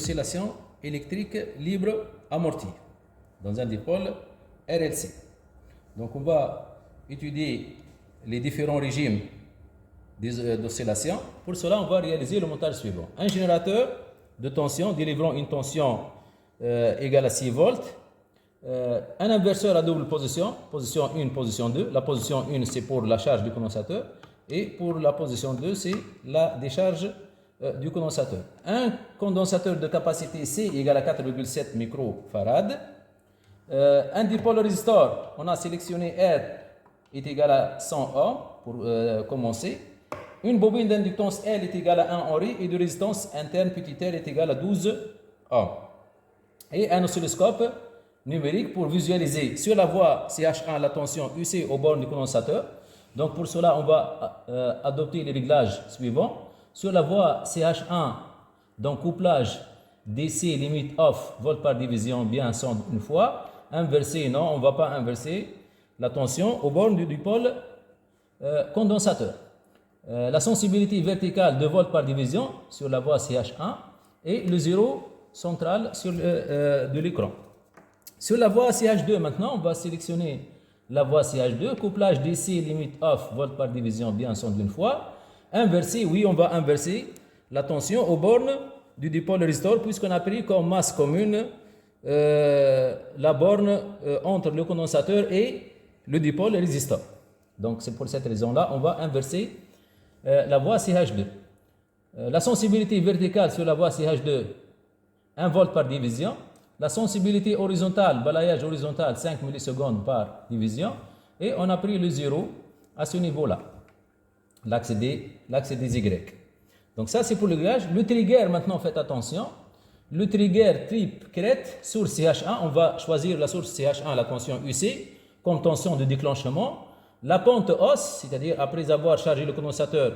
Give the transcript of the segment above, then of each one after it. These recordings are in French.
d'oscillation électrique libre amortie dans un dipôle RLC. Donc on va étudier les différents régimes d'oscillation. Pour cela, on va réaliser le montage suivant. Un générateur de tension délivrant une tension égale à 6 volts. Un inverseur à double position, position 1, position 2. La position 1, c'est pour la charge du condensateur. Et pour la position 2, c'est la décharge du condensateur. Un condensateur de capacité C égale à 4,7 microfarad. Un dipôle résistor, on a sélectionné R est égal à 100 ohms pour commencer. Une bobine d'inductance L est égale à 1 henri et de résistance interne petit r est égale à 12 ohms. Et un oscilloscope numérique pour visualiser sur la voie CH1 la tension UC aux bornes du condensateur. Donc pour cela, on va adopter les réglages suivants. Sur la voie CH1, donc couplage DC limite off, volt par division bien sans une fois. Inverser, non, on ne va pas inverser la tension aux bornes du dipôle condensateur. La sensibilité verticale de volt par division sur la voie CH1 et le zéro central de l'écran. Sur la voie CH2 maintenant, on va sélectionner la voie CH2, couplage DC limite off, volt par division bien sans d'une fois. Inverser, oui, on va inverser la tension aux bornes du dipôle résistor puisqu'on a pris comme masse commune la borne entre le condensateur et le dipôle résistor. Donc c'est pour cette raison-là, on va inverser la voie CH2. La sensibilité verticale sur la voie CH2, 1 volt par division. La sensibilité horizontale, balayage horizontal, 5 millisecondes par division. Et on a pris le zéro à ce niveau-là, l'axe des Y. Donc ça, c'est pour le réglage. Le trigger, maintenant, faites attention. Le trigger type crête, source CH1, on va choisir la source CH1, la tension UC, comme tension de déclenchement. La pente hausse, c'est-à-dire après avoir chargé le condensateur,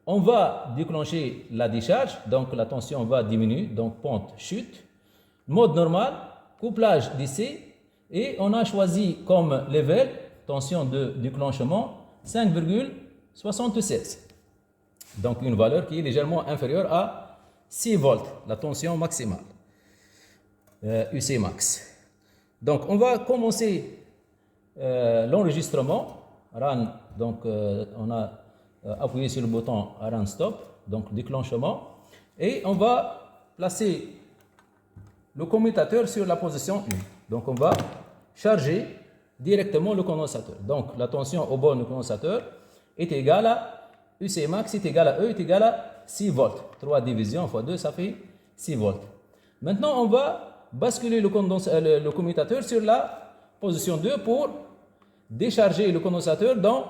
on va déclencher la décharge, donc la tension va diminuer, donc pente chute. Mode normal, couplage DC, et on a choisi comme level, tension de déclenchement, 5,76. Donc une valeur qui est légèrement inférieure à 6 volts, la tension maximale, UC max. Donc on va commencer l'enregistrement. Run, donc on a appuyé sur le bouton Run Stop, donc déclenchement, et on va placer le commutateur sur la position 1. Donc on va charger directement le condensateur. Donc la tension au bornes du condensateur est égale à UC max est égal à E est égal à 6 volts. 3 divisions fois 2, ça fait 6 volts. Maintenant, on va basculer le commutateur sur la position 2 pour décharger le condensateur dans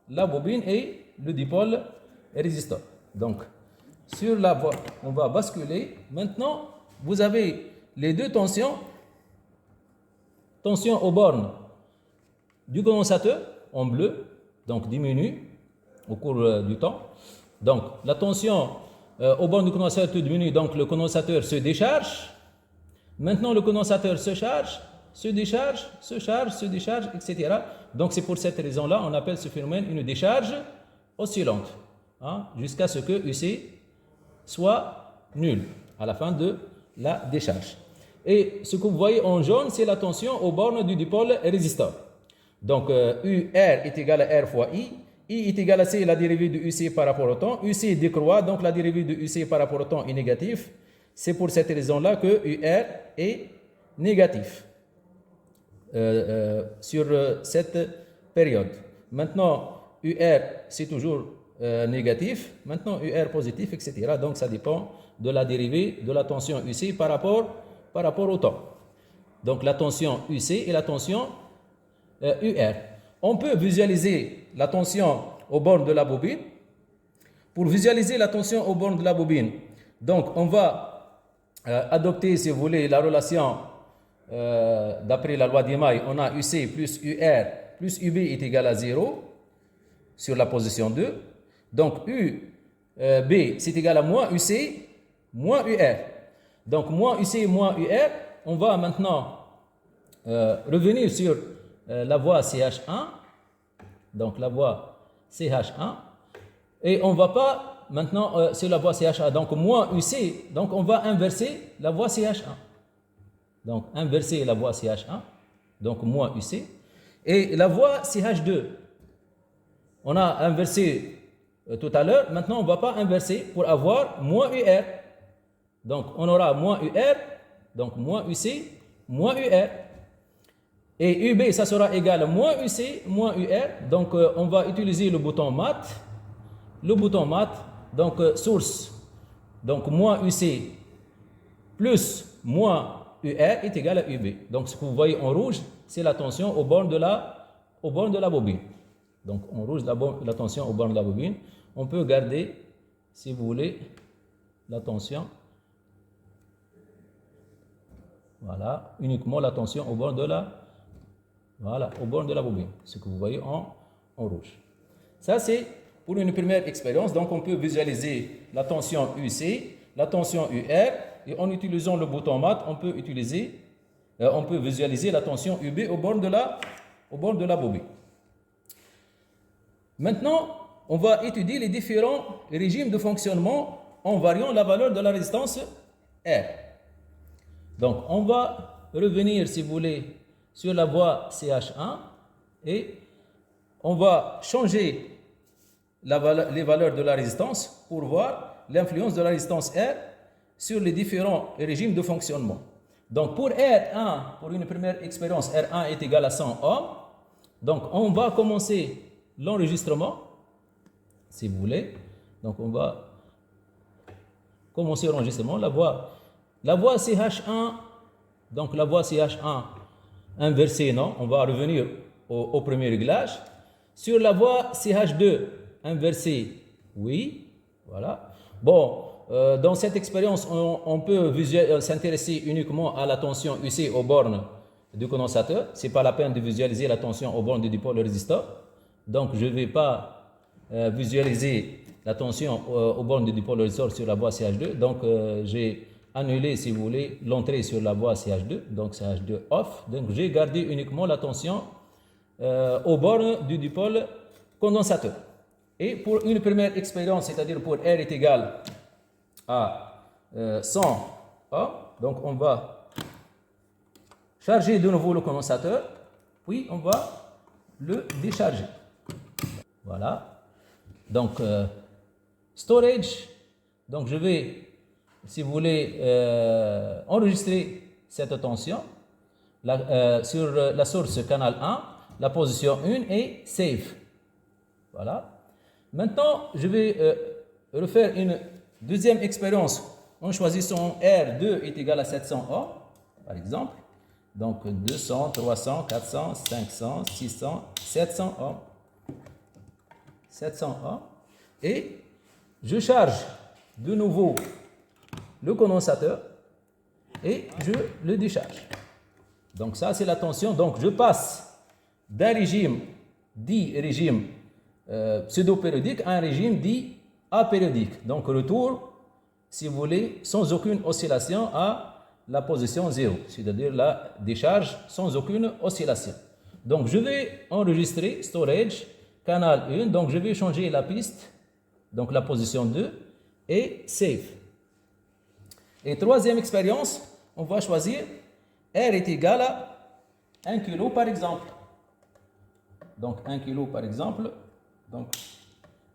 la bobine et le dipôle résistor. Donc, sur la voie, on va basculer. Maintenant, vous avez les deux tensions. Tension aux bornes du condensateur en bleu, donc diminue au cours du temps. Donc, la tension aux bornes du condensateur diminue, donc le condensateur se décharge. Maintenant, le condensateur se charge, se décharge, se charge, se décharge, etc. Donc, c'est pour cette raison-là, on appelle ce phénomène une décharge oscillante, jusqu'à ce que UC soit nul à la fin de la décharge. Et ce que vous voyez en jaune, c'est la tension aux bornes du dipôle résistor. Donc, UR est égal à R fois I. I est égal à C, la dérivée de UC par rapport au temps. UC décroît, donc la dérivée de UC par rapport au temps est négative. C'est pour cette raison-là que UR est négatif sur cette période. Maintenant, UR, c'est toujours négatif. Maintenant, UR positif, etc. Donc, ça dépend de la dérivée de la tension UC par rapport au temps. Donc, la tension UC et la tension UR. On peut visualiser la tension aux bornes de la bobine. Pour visualiser la tension aux bornes de la bobine, donc on va adopter, si vous voulez, la relation d'après la loi d'Emaille. On a UC plus UR plus UB est égal à 0 sur la position 2. Donc UB c'est égal à moins UC moins UR. Donc moins UC moins UR, on va maintenant revenir sur la voie CH1, donc la voie CH1, et on ne va pas maintenant, c'est la voie CHA. Donc, moins UC, donc on va inverser la voie CH1. Donc, inverser la voie CH1, donc moins UC. Et la voie CH2, on a inversé tout à l'heure. Maintenant, on ne va pas inverser pour avoir moins UR. Donc, on aura moins UR, donc moins UC, moins UR. Et UB, ça sera égal à moins UC, moins UR. Donc, on va utiliser le bouton Math. Le bouton Math, donc source, donc moins UC plus moins UR est égal à UB. Donc, ce que vous voyez en rouge, c'est la tension aux bornes de la bobine. Donc, en rouge, la tension aux bornes de la bobine. On peut garder, si vous voulez, la tension. Voilà, uniquement la tension aux bornes de la bobine. Ce que vous voyez en rouge. Ça, c'est pour une première expérience. Donc, on peut visualiser la tension UC, la tension UR, et en utilisant le bouton Math, on peut visualiser la tension UB aux bornes de la bobine. Maintenant, on va étudier les différents régimes de fonctionnement en variant la valeur de la résistance R. Donc, on va revenir, si vous voulez, sur la voie CH1 et on va changer les valeurs de la résistance pour voir l'influence de la résistance R sur les différents régimes de fonctionnement. Donc, pour R1, pour une première expérience, R1 est égal à 100 ohms. Donc, on va commencer l'enregistrement, si vous voulez. Donc, on va commencer l'enregistrement. La voie CH1, donc la voie CH1 inversée, non, on va revenir au premier réglage. Sur la voie CH2 inversée, oui, voilà. Bon, dans cette expérience, on peut s'intéresser uniquement à la tension UC aux bornes du condensateur. Ce n'est pas la peine de visualiser la tension aux bornes du dipôle résisteur. Donc, je ne vais pas visualiser la tension aux bornes du dipôle résisteur sur la voie CH2. Donc, j'ai annulé, si vous voulez, l'entrée sur la voie CH2. Donc, CH2 off. Donc, j'ai gardé uniquement la tension aux bornes du dipôle condensateur. Et pour une première expérience, c'est-à-dire pour R est égal à 100 ohms, donc on va charger de nouveau le condensateur, puis on va le décharger. Voilà. Donc, storage. Donc, je vais, si vous voulez, enregistrer cette tension sur la source canal 1, la position 1 et save. Voilà. Maintenant, je vais refaire une deuxième expérience en choisissant R2 est égal à 700 ohms, par exemple. Donc, 200, 300, 400, 500, 600, 700 ohms. 700 ohms. Et je charge de nouveau le condensateur et je le décharge. Donc, ça, c'est la tension. Donc, je passe d'un régime dit régime pseudo-périodique à un régime dit apériodique. Donc, retour, si vous voulez, sans aucune oscillation à la position 0, c'est-à-dire la décharge sans aucune oscillation. Donc, je vais enregistrer storage, canal 1, donc je vais changer la piste, donc la position 2, et save. Et troisième expérience, on va choisir R est égal à 1 kg par exemple. Donc, 1 kg par exemple. Donc,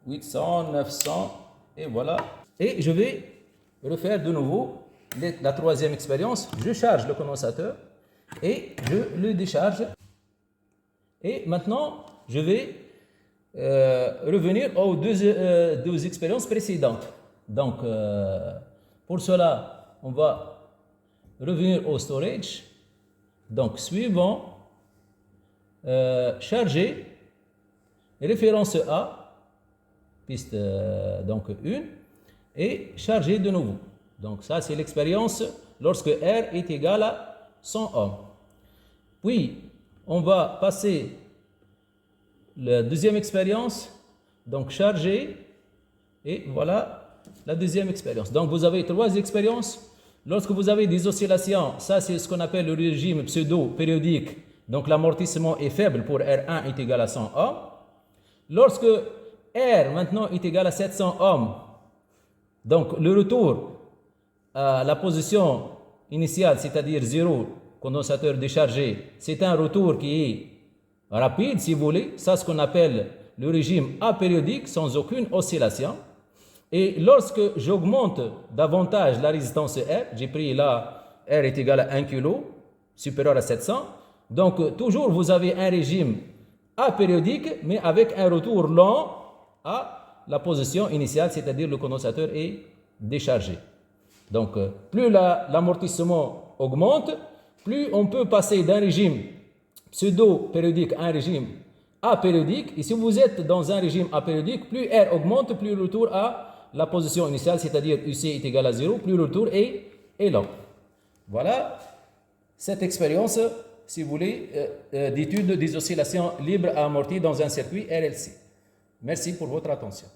800, 900, et voilà. Et je vais refaire de nouveau la troisième expérience. Je charge le condensateur et je le décharge. Et maintenant, je vais revenir aux deux expériences précédentes. Donc, pour cela, on va revenir au storage. Donc, suivant, charger. Référence A, piste donc 1, et charger de nouveau. Donc ça, c'est l'expérience lorsque R est égal à 100 ohms. Puis, on va passer la deuxième expérience, donc charger, et voilà la deuxième expérience. Donc vous avez trois expériences. Lorsque vous avez des oscillations, ça c'est ce qu'on appelle le régime pseudo-périodique. Donc l'amortissement est faible pour R1 est égal à 100 ohms. Lorsque R maintenant est égal à 700 ohms, Donc, le retour à la position initiale, c'est-à-dire 0, condensateur déchargé, c'est un retour qui est rapide, si vous voulez. Ça, c'est ce qu'on appelle le régime apériodique, sans aucune oscillation. Et lorsque j'augmente davantage la résistance R, j'ai pris là, R est égal à 1 kg, supérieur à 700. Donc, toujours, vous avez un régime apériodique, mais avec un retour lent à la position initiale, c'est-à-dire le condensateur est déchargé. Donc, plus l'amortissement augmente, plus on peut passer d'un régime pseudo-périodique à un régime apériodique. Et si vous êtes dans un régime apériodique, plus R augmente, plus le retour à la position initiale, c'est-à-dire UC est égal à 0, plus le retour est lent. Voilà cette expérience, si vous voulez, d'étude des oscillations libres à amorties dans un circuit RLC. Merci pour votre attention.